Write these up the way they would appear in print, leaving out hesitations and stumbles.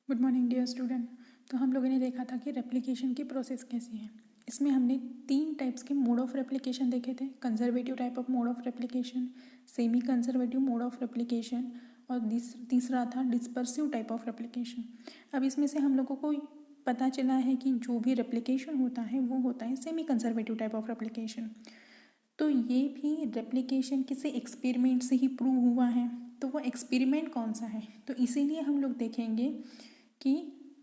Good morning dear student. तो हम लोगों ने देखा था कि रेप्लिकेशन की प्रोसेस कैसी है। इसमें हमने 3 टाइप्स के मोड ऑफ रेप्लिकेशन देखे थे। Conservative type of mode of replication, semi conservative mode of replication और तीसरा था डिस्पर्सिव टाइप ऑफ रेप्लिकेशन। अब इसमें से हम लोगों को पता चला है कि जो भी रेप्लिकेशन होता है वो होता है semi conservative type of replication. तो ये भी रेप्लिकेशन किसी एक्सपेरिमेंट से ही प्रूव हुआ है। तो वो एक्सपेरिमेंट कौन सा है, तो इसीलिए हम लोग देखेंगे कि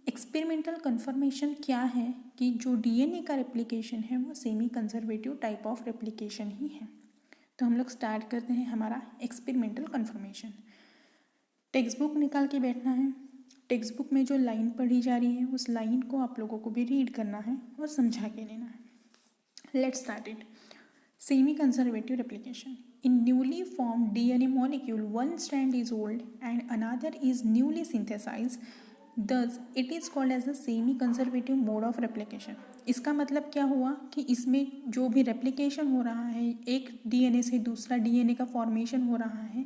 एक्सपेरिमेंटल कन्फर्मेशन क्या है कि जो डीएनए का रेप्लिकेशन है वो semi conservative type of replication ही है। तो हम लोग स्टार्ट करते हैं हमारा एक्सपेरिमेंटल कन्फर्मेशन। टेक्स्ट बुक निकाल के बैठना है। टेक्स्ट बुक में जो लाइन पढ़ी जा रही है उस लाइन को आप लोगों को भी रीड करना है और समझा के लेना है। Let's start it. Semi conservative replication. In newly formed DNA molecule, one strand is old and another is newly synthesized. Thus, it is called as a semi-conservative mode of replication. इसका मतलब क्या हुआ कि इसमें जो भी रेप्लिकेशन हो रहा है, एक डीएनए से दूसरा डीएनए का फॉर्मेशन हो रहा है,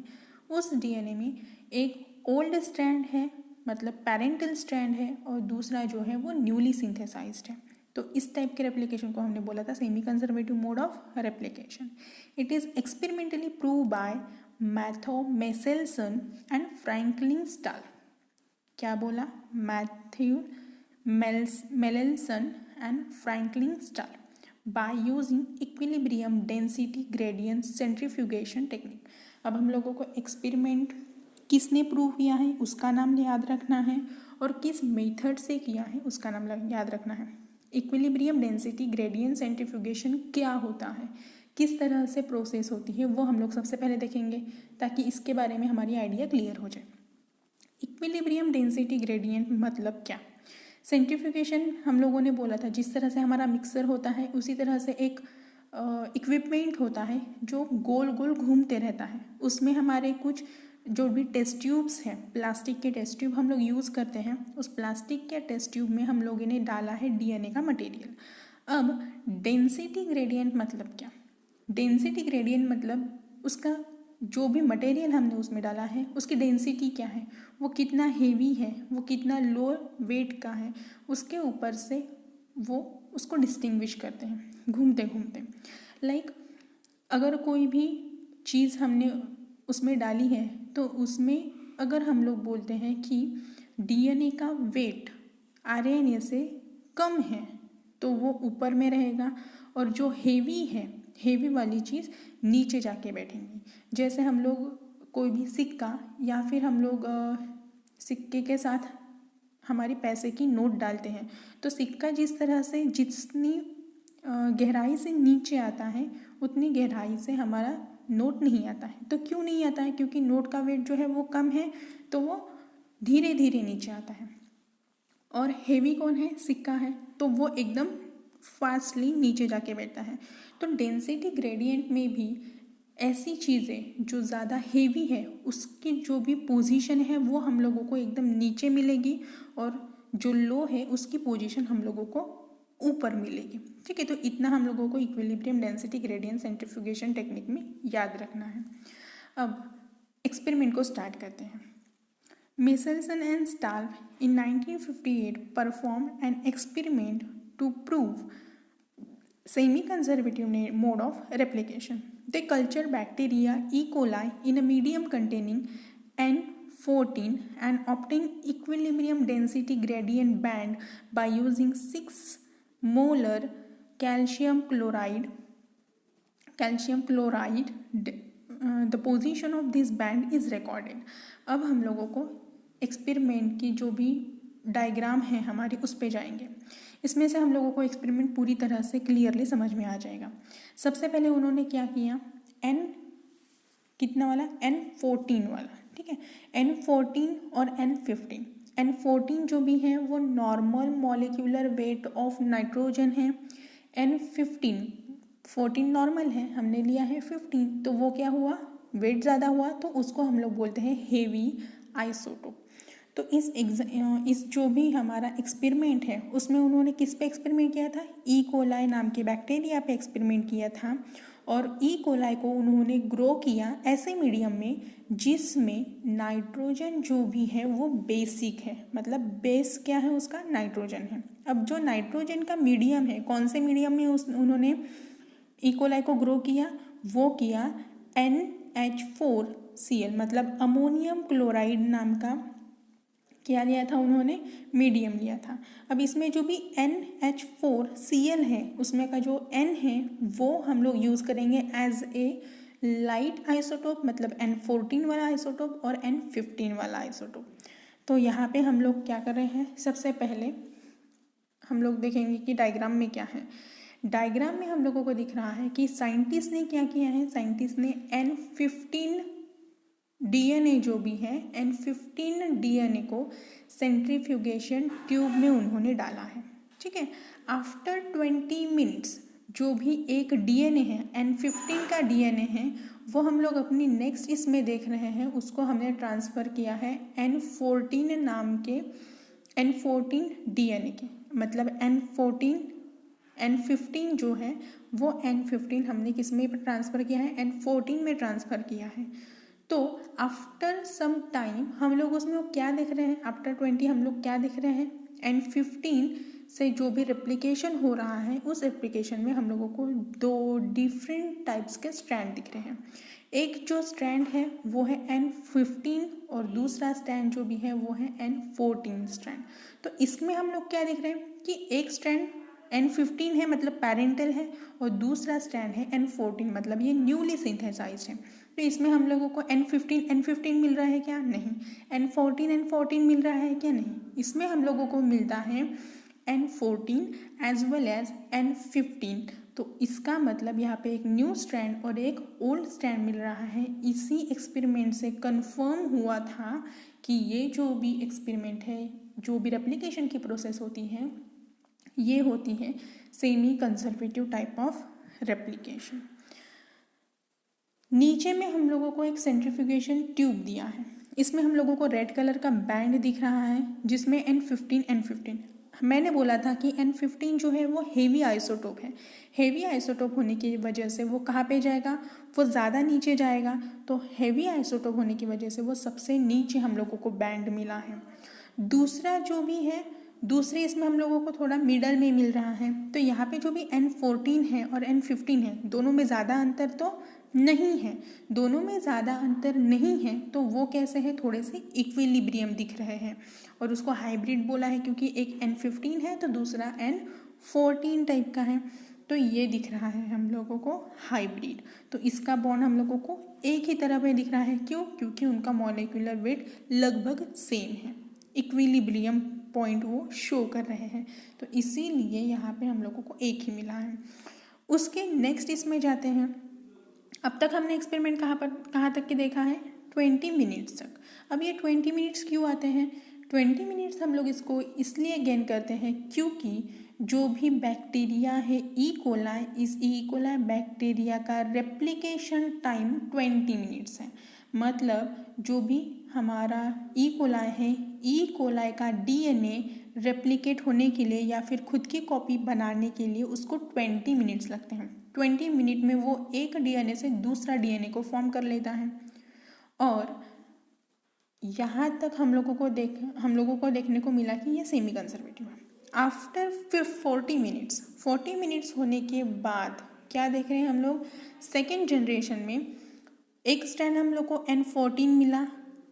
उस डीएनए में एक ओल्ड स्ट्रैंड है, मतलब पेरेंटल स्ट्रैंड है, और दूसरा जो है वो न्यूली सिंथेसाइज्ड है। तो इस टाइप के रेप्लिकेशन को हमने बोला था semi conservative mode of replication. It is experimentally prove by Matthew Meselson and Franklin Stahl. क्या बोला? Matthew Meselson and Franklin Stahl by using equilibrium density gradient centrifugation technique. अब हम लोगों को एक्सपेरिमेंट किसने प्रूव किया है उसका नाम याद रखना है, और किस मेथड से किया है उसका नाम याद रखना है। इक्विलिब्रियम डेंसिटी ग्रेडियंट सेंट्रीफ्यूगेशन क्या होता है, किस तरह से प्रोसेस होती है, वो हम लोग सबसे पहले देखेंगे ताकि इसके बारे में हमारी आइडिया क्लियर हो जाए। इक्विलिब्रियम डेंसिटी ग्रेडियंट मतलब क्या? सेंट्रीफ्यूगेशन हम लोगों ने बोला था जिस तरह से हमारा मिक्सर होता है उसी तरह से एक इक्विपमेंट होता है जो गोल गोल घूमते रहता है। उसमें हमारे कुछ जो भी टेस्ट ट्यूब्स हैं, प्लास्टिक के टेस्ट ट्यूब हम लोग यूज़ करते हैं, उस प्लास्टिक के टेस्ट ट्यूब में हम लोगों ने डाला है डीएनए का मटेरियल। अब डेंसिटी ग्रेडियंट मतलब क्या? डेंसिटी ग्रेडियंट मतलब उसका जो भी मटेरियल हमने उसमें डाला है उसकी डेंसिटी क्या है, वो कितना हेवी है, वो कितना लो वेट का है, उसके ऊपर से वो उसको डिस्टिंग्विश करते हैं घूमते घूमते। लाइक अगर कोई भी चीज़ हमने उसमें डाली है तो उसमें अगर हम लोग बोलते हैं कि डीएनए का वेट आरएनए से कम है तो वो ऊपर में रहेगा, और जो हेवी है, हेवी वाली चीज़ नीचे जाके बैठेंगी। जैसे हम लोग कोई भी सिक्का या फिर हम लोग सिक्के के साथ हमारी पैसे की नोट डालते हैं, तो सिक्का जिस तरह से जितनी गहराई से नीचे आता है उतनी गहराई से हमारा नोट नहीं आता है। तो क्यों नहीं आता है? क्योंकि नोट का वेट जो है वो कम है, तो वो धीरे धीरे नीचे आता है। और हेवी कौन है? सिक्का है, तो वो एकदम फास्टली नीचे जाके बैठता है। तो डेंसिटी ग्रेडियंट में भी ऐसी चीज़ें जो ज़्यादा हेवी है उसकी जो भी पोजीशन है वो हम लोगों को एकदम नीचे मिलेगी, और जो लो है उसकी पोजीशन हम लोगों को ऊपर मिलेगी। ठीक है, तो इतना हम लोगों को equilibrium density gradient centrifugation technique में याद रखना है। अब एक्सपेरिमेंट को स्टार्ट करते हैं। Michelson and Stahl in 1958 performed an experiment to prove semi-conservative mode of replication. They cultured bacteria E. coli in a medium containing N14 and obtained equilibrium density gradient band by using 6 molar calcium chloride. The position of this band is recorded. अब हम लोगों को experiment की जो भी diagram है हमारी उस पे जाएंगे। इसमें से हम लोगों को एक्सपेरिमेंट पूरी तरह से क्लियरली समझ में आ जाएगा। सबसे पहले उन्होंने क्या किया, N कितना वाला? N14 वाला। ठीक है, N14 और N15। N14 जो भी है वो normal molecular weight of nitrogen है। N15 14 नॉर्मल है, हमने लिया है 15, तो वो क्या हुआ? वेट ज़्यादा हुआ, तो उसको हम लोग बोलते हैं हेवी आइसोटोप। तो इस जो भी हमारा एक्सपेरिमेंट है उसमें उन्होंने किस पे एक्सपेरिमेंट किया था? ई कोलाई नाम के बैक्टीरिया पे एक्सपेरिमेंट किया था, और ई कोलाई को उन्होंने ग्रो किया ऐसे मीडियम में जिसमें नाइट्रोजन जो भी है वो बेसिक है, मतलब बेस क्या है उसका, नाइट्रोजन है। अब जो नाइट्रोजन का मीडियम है, कौन से मीडियम में उन्होंने ई कोलाई को ग्रो किया, वो किया NH4Cl, मतलब अमोनियम क्लोराइड नाम का क्या लिया था उन्होंने, मीडियम लिया था। अब इसमें जो भी NH4Cl है उसमें का जो N है वो हम लोग यूज़ करेंगे एज ए लाइट आइसोटोप, मतलब N14 वाला आइसोटोप और N15 वाला आइसोटोप। तो यहाँ पे हम लोग क्या कर रहे हैं, सबसे पहले हम लोग देखेंगे कि डायग्राम में क्या है। डायग्राम में हम लोगों को दिख रहा है कि साइंटिस्ट ने क्या किया है, साइंटिस्ट ने N15 DNA जो भी है, N15 DNA को सेंट्रीफ्यूगेशन ट्यूब में उन्होंने डाला है, ठीक है। आफ्टर 20 मिनट्स जो भी एक DNA है, N15 का DNA है, वो हम लोग अपनी नेक्स्ट इसमें देख रहे हैं, उसको हमने ट्रांसफ़र किया है N14 नाम के N14 DNA के, मतलब N15 जो है वो N15 हमने किस में ट्रांसफ़र किया है, N14 में ट्रांसफ़र किया है। तो आफ्टर सम टाइम हम लोग उसमें क्या देख रहे हैं, आफ्टर 20 हम लोग क्या देख रहे हैं, N15 से जो भी रेप्लिकेशन हो रहा है उस रेप्लिकेशन में हम लोगों को दो डिफरेंट टाइप्स के स्ट्रैंड दिख रहे हैं। एक जो स्ट्रैंड है वो है N15 और दूसरा स्ट्रैंड जो भी है वो है N14 स्ट्रैंड। तो इसमें हम लोग क्या देख रहे हैं कि एक स्ट्रैंड N15 है, मतलब पेरेंटल है, और दूसरा स्ट्रैंड है N14, मतलब ये न्यूली सिंथेसाइज्ड है। तो इसमें हम लोगों को N15 मिल रहा है क्या, नहीं। N14 मिल रहा है क्या, नहीं। इसमें हम लोगों को मिलता है N14 as well as N15। तो इसका मतलब यहाँ पे एक न्यू स्ट्रैंड और एक ओल्ड स्ट्रैंड मिल रहा है। इसी एक्सपेरिमेंट से कंफर्म हुआ था कि ये जो भी एक्सपेरिमेंट है, जो भी रेप्लिकेशन की प्रोसेस होती है, ये होती है semi conservative type of replication. नीचे में हम लोगों को एक सेंट्रीफ्यूगेशन ट्यूब दिया है, इसमें हम लोगों को रेड कलर का बैंड दिख रहा है जिसमें N15 मैंने बोला था कि N15 जो है वो हेवी आइसोटोप है। हेवी आइसोटोप होने की वजह से वो कहाँ पे जाएगा, वो ज़्यादा नीचे जाएगा। तो हेवी आइसोटोप होने की वजह से वो सबसे नीचे हम लोगों को बैंड मिला है। दूसरा जो भी है, दूसरे इसमें हम लोगों को थोड़ा मिडल में मिल रहा है। तो यहाँ पे जो भी N14 है और N15 है, दोनों में ज़्यादा अंतर तो नहीं है, दोनों में ज़्यादा अंतर नहीं है। तो वो कैसे है, थोड़े से इक्विलिब्रियम दिख रहे हैं, और उसको हाइब्रिड बोला है क्योंकि एक N15 है तो दूसरा N14 टाइप का है। तो ये दिख रहा है हम लोगों को हाइब्रिड। तो इसका बॉन्ड हम लोगों को एक ही तरह में दिख रहा है, क्यों, क्योंकि उनका मॉलिक्यूलर वेट लगभग सेम है, इक्विलिब्रियम पॉइंट वो शो कर रहे हैं। तो इसीलिए यहाँ पे हम लोगों को एक ही मिला है। उसके नेक्स्ट इसमें जाते हैं। अब तक हमने एक्सपेरिमेंट कहाँ तक के देखा है, 20 मिनट्स तक। अब ये 20 मिनट्स क्यों आते हैं, 20 मिनट्स हम लोग इसको इसलिए गेन करते हैं क्योंकि जो भी बैक्टीरिया है ई कोलाई, इस ई कोलाई बैक्टीरिया का रेप्लिकेशन टाइम 20 मिनट्स है। मतलब जो भी हमारा ई कोलाई है, ई कोलाई का DNA रेप्लिकेट होने के लिए या फिर खुद की कॉपी बनाने के लिए उसको 20 मिनट्स लगते हैं। 20 मिनट में वो एक DNA से दूसरा DNA को फॉर्म कर लेता है। और यहाँ तक हम लोगों को देखने को मिला कि ये सेमी कंजर्वेटिव है। आफ्टर 40 मिनट्स होने के बाद क्या देख रहे हैं हम लोग, सेकेंड जनरेशन में एक स्ट्रैंड हम लोग को N14 मिला,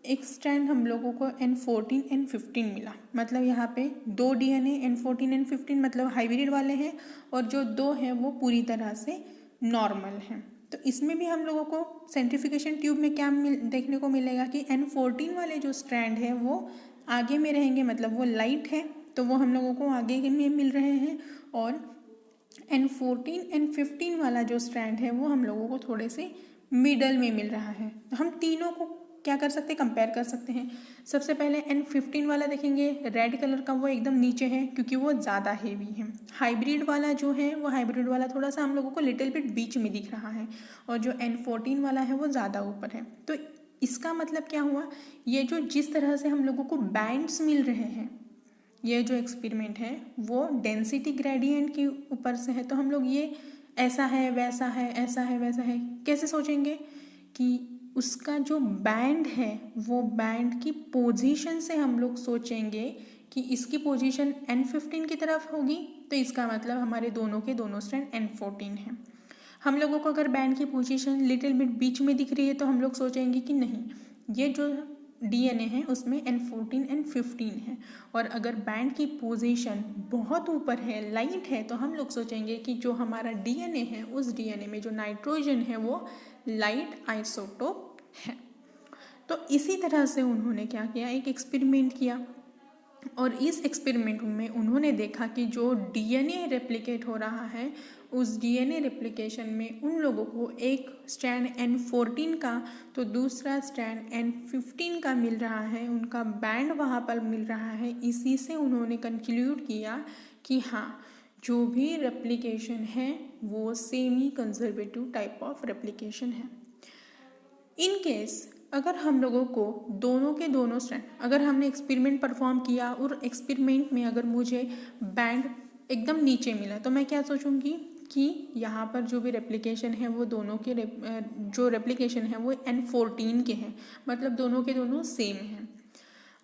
एक स्ट्रैंड हम लोगों को N14 N15 मिला। मतलब यहाँ पे दो DNA N14 N15 मतलब हाइब्रिड वाले हैं, और जो दो हैं वो पूरी तरह से नॉर्मल हैं। तो इसमें भी हम लोगों को सेंट्रीफ्यूगेशन ट्यूब में क्या देखने को मिलेगा कि N14 वाले जो स्ट्रैंड है वो आगे में रहेंगे, मतलब वो लाइट है तो वो हम लोगों को आगे में मिल रहे हैं, और N14 N15 वाला जो स्ट्रैंड है वो हम लोगों को थोड़े से मिडल में मिल रहा है। तो हम तीनों को क्या कर सकते हैं, कंपेयर कर सकते हैं। सबसे पहले N15 वाला देखेंगे, रेड कलर का, वो एकदम नीचे है क्योंकि वो ज़्यादा हेवी है। हाइब्रिड वाला जो है वो हाइब्रिड वाला थोड़ा सा हम लोगों को लिटिल बिट बीच में दिख रहा है, और जो N14 वाला है वो ज़्यादा ऊपर है। तो इसका मतलब क्या हुआ, ये जो जिस तरह से हम लोगों को बैंड्स मिल रहे हैं, ये जो एक्सपेरिमेंट है वो डेंसिटी ग्रेडियंट के ऊपर से है। तो हम लोग ये ऐसा है वैसा है, ऐसा है वैसा है। कैसे सोचेंगे कि उसका जो बैंड है वो बैंड की पोजीशन से हम लोग सोचेंगे कि इसकी पोजीशन N15 की तरफ होगी, तो इसका मतलब हमारे दोनों के दोनों स्ट्रैंड N14 हैं। हम लोगों को अगर बैंड की पोजीशन लिटिल बिट बीच में दिख रही है तो हम लोग सोचेंगे कि नहीं, ये जो DNA है उसमें N14 N15 है। और अगर बैंड की पोजीशन बहुत ऊपर है, लाइट है, तो हम लोग सोचेंगे कि जो हमारा DNA है उस DNA में जो नाइट्रोजन है वो लाइट आइसोटोप है। तो इसी तरह से उन्होंने क्या किया, एक एक्सपेरिमेंट किया और इस एक्सपेरिमेंट में उन्होंने देखा कि जो DNA रेप्लिकेट हो रहा है उस DNA रेप्लिकेशन में उन लोगों को एक स्ट्रैंड N14 का तो दूसरा स्ट्रैंड N15 का मिल रहा है, उनका बैंड वहाँ पर मिल रहा है। इसी से उन्होंने कंक्लूड किया कि हाँ, जो भी रेप्लिकेशन है वो semi conservative type of replication है। इन केस अगर हम लोगों को दोनों के दोनों स्ट्रैंड, अगर हमने एक्सपेरिमेंट परफॉर्म किया और एक्सपेरिमेंट में अगर मुझे बैंड एकदम नीचे मिला तो मैं क्या सोचूंगी कि यहाँ पर जो भी रेप्लिकेशन है वो दोनों के जो रेप्लिकेशन है वो N14 के हैं, मतलब दोनों के दोनों सेम हैं।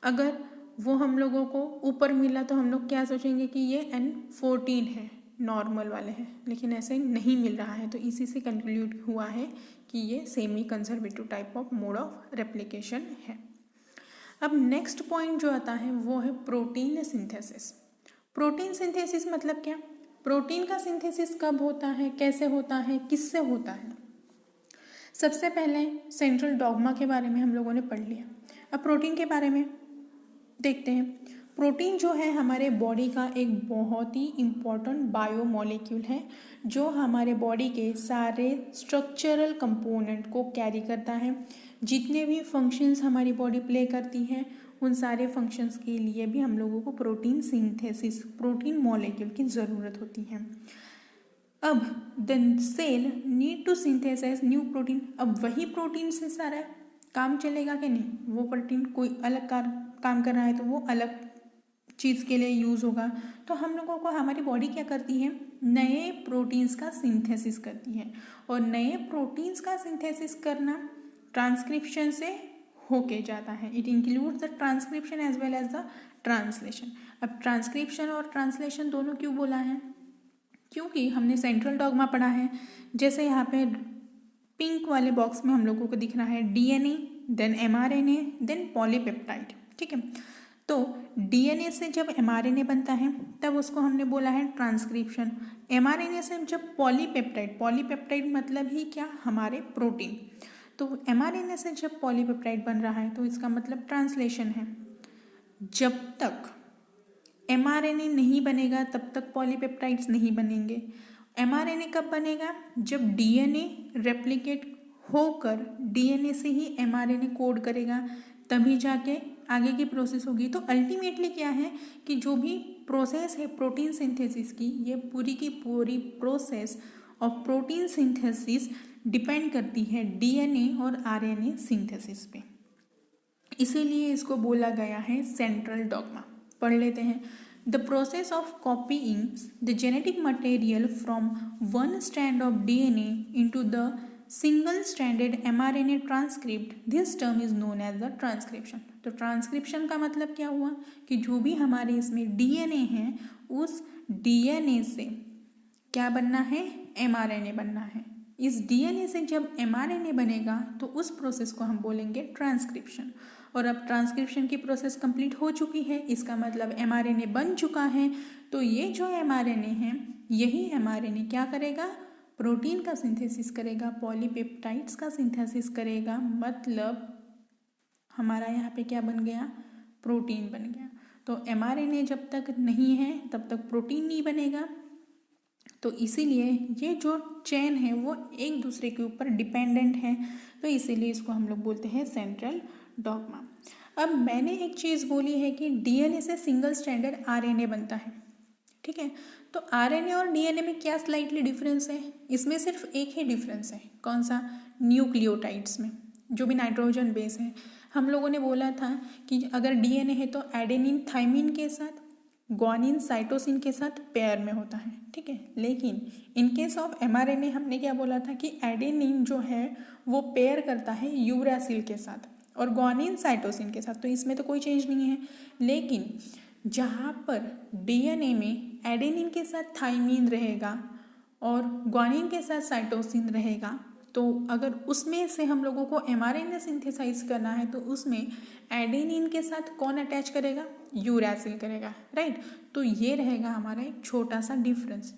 अगर वो हम लोगों को ऊपर मिला तो हम लोग क्या सोचेंगे कि ये N14 है, नॉर्मल वाले हैं, लेकिन ऐसे नहीं मिल रहा है। तो इसी से कंक्लूड हुआ है कि ये semi conservative type of mode of replication है। अब नेक्स्ट पॉइंट जो आता है वो है प्रोटीन सिंथेसिस। प्रोटीन सिंथेसिस मतलब क्या? प्रोटीन का सिंथेसिस कब होता है, कैसे होता है, किससे होता है? सबसे पहले सेंट्रल डॉग्मा के बारे में हम लोगों ने पढ़ लिया। अब प्रोटीन के बारे में देखते हैं। प्रोटीन जो है हमारे बॉडी का एक बहुत ही इम्पॉर्टेंट बायोमोलिक्यूल है जो हमारे बॉडी के सारे स्ट्रक्चरल कंपोनेंट को कैरी करता है। जितने भी फंक्शंस हमारी बॉडी प्ले करती है उन सारे फंक्शंस के लिए भी हम लोगों को प्रोटीन सिंथेसिस, प्रोटीन मॉलिक्यूल की ज़रूरत होती है। अब the cell need to synthesize new protein. अब वही प्रोटीन से सारा काम चलेगा कि नहीं, वो प्रोटीन कोई अलग काम कर रहा है तो वो अलग चीज़ के लिए यूज़ होगा। तो हम लोगों को हमारी बॉडी क्या करती है, नए प्रोटीन्स का सिंथेसिस करती है। और नए प्रोटीन्स का सिंथेसिस करना ट्रांसक्रिप्शन से होके जाता है। It includes the transcription as well as the translation. अब ट्रांसक्रिप्शन और ट्रांसलेशन दोनों क्यों बोला है? क्योंकि हमने सेंट्रल डॉग्मा पढ़ा है। जैसे यहाँ पे पिंक वाले बॉक्स में हम लोगों को दिख रहा है DNA, then mRNA, then polypeptide. ठीक है, तो DNA से जब mRNA बनता है तब उसको हमने बोला है ट्रांसक्रिप्शन। mRNA से जब पॉलीपेप्टाइड, पॉलीपेप्टाइड मतलब ही क्या, हमारे प्रोटीन। तो mRNA से जब पॉलीपेप्टाइड बन रहा है तो इसका मतलब ट्रांसलेशन है। जब तक mRNA नहीं बनेगा तब तक पॉलीपेप्टाइड्स नहीं बनेंगे। mRNA कब बनेगा? जब DNA रेप्लिकेट होकर DNA से ही mRNA कोड करेगा, तभी जाके आगे की प्रोसेस होगी। तो अल्टीमेटली क्या है कि जो भी प्रोसेस है प्रोटीन सिंथेसिस की, ये पूरी की पूरी process of protein synthesis depend करती है DNA और RNA सिंथेसिस पे। इसीलिए इसको बोला गया है सेंट्रल डॉग्मा। पढ़ लेते हैं। The process of copying the genetic material from one strand of DNA into the single-stranded mRNA transcript, this term is known as the transcription. तो ट्रांसक्रिप्शन का मतलब क्या हुआ कि जो भी हमारे इसमें DNA है उस DNA से क्या बनना है, mRNA बनना है। इस DNA से जब mRNA बनेगा तो उस प्रोसेस को हम बोलेंगे ट्रांसक्रिप्शन। और अब ट्रांसक्रिप्शन की प्रोसेस कंप्लीट हो चुकी है, इसका मतलब mRNA बन चुका है। तो ये जो mRNA है, यही mRNA क्या करेगा, प्रोटीन का सिंथेसिस करेगा, पॉलीपेप्टाइड्स का सिंथेसिस करेगा। मतलब हमारा यहाँ पे क्या बन गया, प्रोटीन बन गया। तो mRNA जब तक नहीं है तब तक प्रोटीन नहीं बनेगा। तो इसीलिए ये जो चेन है वो एक दूसरे के ऊपर डिपेंडेंट है। तो इसीलिए इसको हम लोग बोलते हैं सेंट्रल डॉग्मा। अब मैंने एक चीज़ बोली है कि DNA से सिंगल स्ट्रैंडेड RNA बनता है। ठीक है, तो RNA और DNA में क्या स्लाइटली डिफरेंस है? इसमें सिर्फ एक ही डिफरेंस है। कौन सा? न्यूक्लियोटाइड्स में जो भी नाइट्रोजन बेस है। हम लोगों ने बोला था कि अगर DNA है तो एडेनिन थाइमिन के साथ, ग्वानिन साइटोसिन के साथ पेयर में होता है, ठीक है। लेकिन इन केस ऑफ mRNA हमने क्या बोला था कि एडेनिन जो है वो पेयर करता है यूरासिल के साथ और ग्वानिन साइटोसिन के साथ, तो इसमें तो कोई चेंज नहीं है। लेकिन जहाँ पर डीएनए में एडेनिन के साथ थाइमिन रहेगा और ग्वानिन के साथ साइटोसिन रहेगा, तो अगर उसमें से हम लोगों को mRNA सिंथेसाइज करना है तो उसमें एडेनिन के साथ कौन अटैच करेगा, यूरासिल करेगा, राइट। तो ये रहेगा हमारा एक छोटा सा difference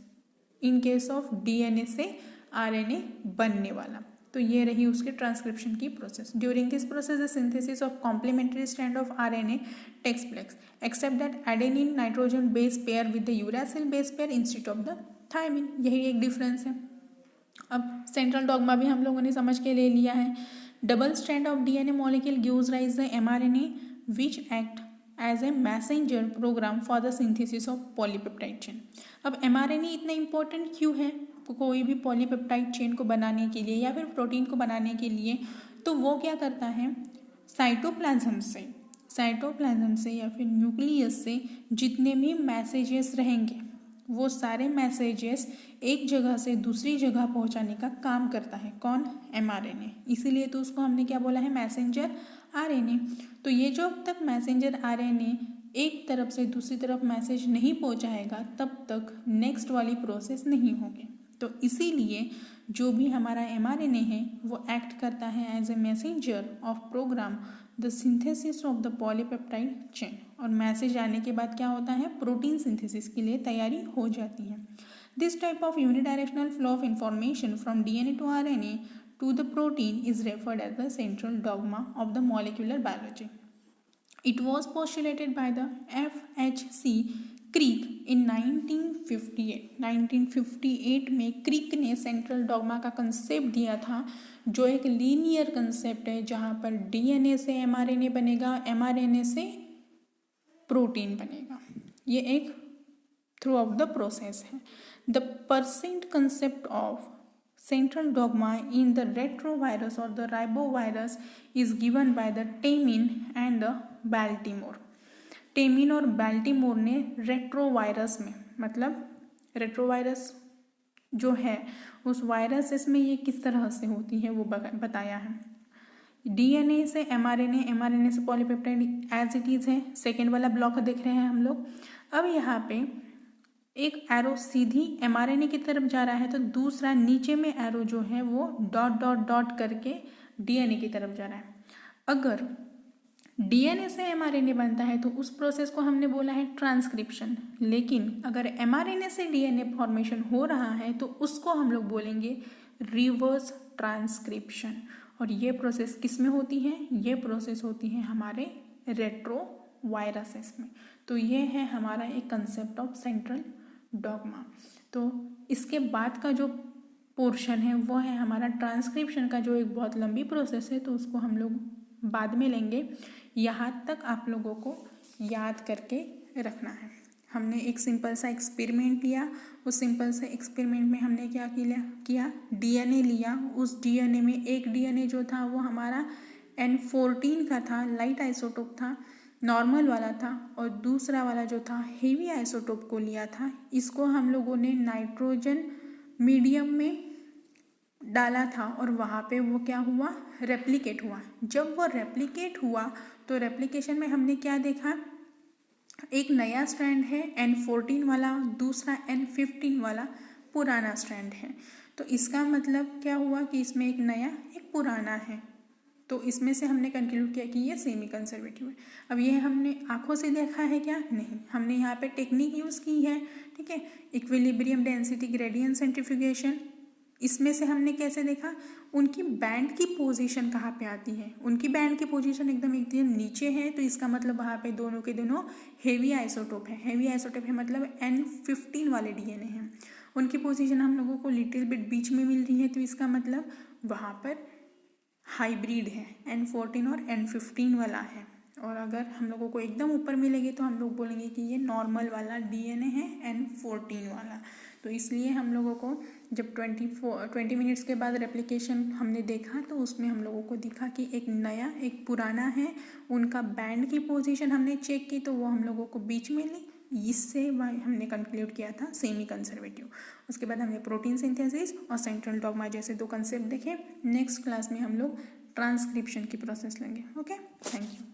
in case of DNA से आरएनए बनने वाला। तो ये रही उसके ट्रांसक्रिप्शन की process. During this process the synthesis of complementary strand of RNA takes place except that adenine nitrogen base pair with the uracil base pair instead of the thymine, यही एक डिफरेंस है। अब सेंट्रल डॉगमा भी हम लोगों ने समझ के ले लिया है। Double strand of DNA molecule gives rise the mRNA which act as a messenger program for the synthesis of polypeptide chain. अब एमआरएनए इतना इंपॉर्टेंट क्यों है कोई भी पॉलीपेप्टाइड चेन को बनाने के लिए या फिर प्रोटीन को बनाने के लिए, तो वो क्या करता है, साइटोप्लाज्म से या फिर न्यूक्लियस से जितने भी मैसेजेस रहेंगे वो सारे मैसेजेस एक जगह से दूसरी जगह पहुंचाने का काम करता है। कौन, एमआरएनए। इसीलिए तो उसको हमने क्या बोला है, मैसेंजर आरएनए। तो ये जब तक मैसेंजर आरएनए एक तरफ से दूसरी तरफ मैसेज नहीं पहुंचाएगा तब तक नेक्स्ट वाली प्रोसेस नहीं होगी। तो इसीलिए जो भी हमारा एमआरएनए है वो एक्ट करता है as a messenger of program the synthesis of the polypeptide chain, और मैसेज आने के बाद क्या होता है, प्रोटीन सिंथेसिस के लिए तैयारी हो जाती है। This type of unidirectional flow of information from DNA to RNA to the protein is referred as the central dogma of the molecular biology. It was postulated by the FHC Crick in 1958 में creek ने central dogma का concept दिया था, जो एक linear concept है जहाँ पर डीएनए से एमआरएनए बनेगा, एमआरएनए से प्रोटीन बनेगा। ये एक थ्रू आउट द प्रोसेस है। The percent concept of central dogma in the retrovirus और the ribovirus is given by the Temin and the Baltimore. Temin और बाल्टीमोर ने रेट्रोवायरस में, मतलब रेट्रोवायरस जो है उस वायरस में ये किस तरह से होती है वो बताया है। डीएनए से एमआरएनए, एमआरएनए से पॉलीपेप्टाइड एज इट इज है। सेकेंड वाला ब्लॉक देख रहे हैं हम लोग। अब यहाँ पे एक एरो सीधी एमआरएनए की तरफ जा रहा है तो दूसरा नीचे में एरो जो है वो डॉट डॉट डॉट करके डीएनए की तरफ जा रहा है। अगर डीएनए से एमआरएनए बनता है तो उस प्रोसेस को हमने बोला है ट्रांसक्रिप्शन, लेकिन अगर एमआरएनए से डीएनए फॉर्मेशन हो रहा है तो उसको हम लोग बोलेंगे रिवर्स ट्रांसक्रिप्शन। और ये प्रोसेस किस में होती है, ये प्रोसेस होती है हमारे रेट्रोवायरसेस में। तो ये है हमारा एक कंसेप्ट ऑफ सेंट्रल डॉगमा। तो इसके बाद का जो पोर्शन है वो है हमारा ट्रांसक्रिप्शन का, जो एक बहुत लंबी प्रोसेस है, तो उसको हम लोग बाद में लेंगे। यहाँ तक आप लोगों को याद करके रखना है। हमने एक सिंपल सा एक्सपेरिमेंट लिया, उस सिंपल से एक्सपेरिमेंट में हमने क्या किया, डीएनए लिया। उस डीएनए में एक डीएनए जो था वो हमारा N14 का था, लाइट आइसोटोप था, नॉर्मल वाला था, और दूसरा वाला जो था हेवी आइसोटोप को लिया था। इसको हम लोगों ने नाइट्रोजन मीडियम में डाला था और वहाँ पे वो क्या हुआ, रेप्लिकेट हुआ। जब वो रेप्लिकेट हुआ तो रेप्लिकेशन में हमने क्या देखा, एक नया स्ट्रैंड है N14 वाला, दूसरा N15 वाला पुराना स्ट्रैंड है। तो इसका मतलब क्या हुआ कि इसमें एक नया एक पुराना है। तो इसमें से हमने कंक्लूड किया कि ये सेमी कंजर्वेटिव है। अब ये हमने आंखों से देखा है क्या, नहीं, हमने यहाँ पे टेक्निक यूज़ की है, ठीक है, इक्विलिब्रियम डेंसिटी ग्रेडियंट सेंट्रीफ्यूगेशन। इसमें से हमने कैसे देखा, उनकी बैंड की पोजीशन कहाँ पे आती है, उनकी बैंड की पोजीशन एकदम नीचे है, तो इसका मतलब वहाँ पे दोनों के दोनों हेवी आइसोटोप है। हेवी आइसोटोप है मतलब N15 वाले डीएनए हैं। उनकी पोजीशन हम लोगों को लिटिल बिट बीच में मिल रही है, तो इसका मतलब वहाँ पर हाइब्रिड है, N14 और N15 वाला है। और अगर हम लोगों को एकदम ऊपर मिलेगी तो हम लोग बोलेंगे कि ये नॉर्मल वाला डीएनए है, N14 वाला। तो इसलिए हम लोगों को जब 20 मिनट्स के बाद रेप्लिकेशन हमने देखा तो उसमें हम लोगों को दिखा कि एक नया एक पुराना है। उनका बैंड की पोजीशन हमने चेक की तो वो हम लोगों को बीच में मिली, इससे हमने कंक्लूड किया था सेमी कंजर्वेटिव। उसके बाद हमने प्रोटीन सिंथेसिस और सेंट्रल डॉगमा जैसे 2 कंसेप्ट देखे। नेक्स्ट क्लास में हम लोग ट्रांसक्रिप्शन की प्रोसेस लेंगे। Okay, thank you.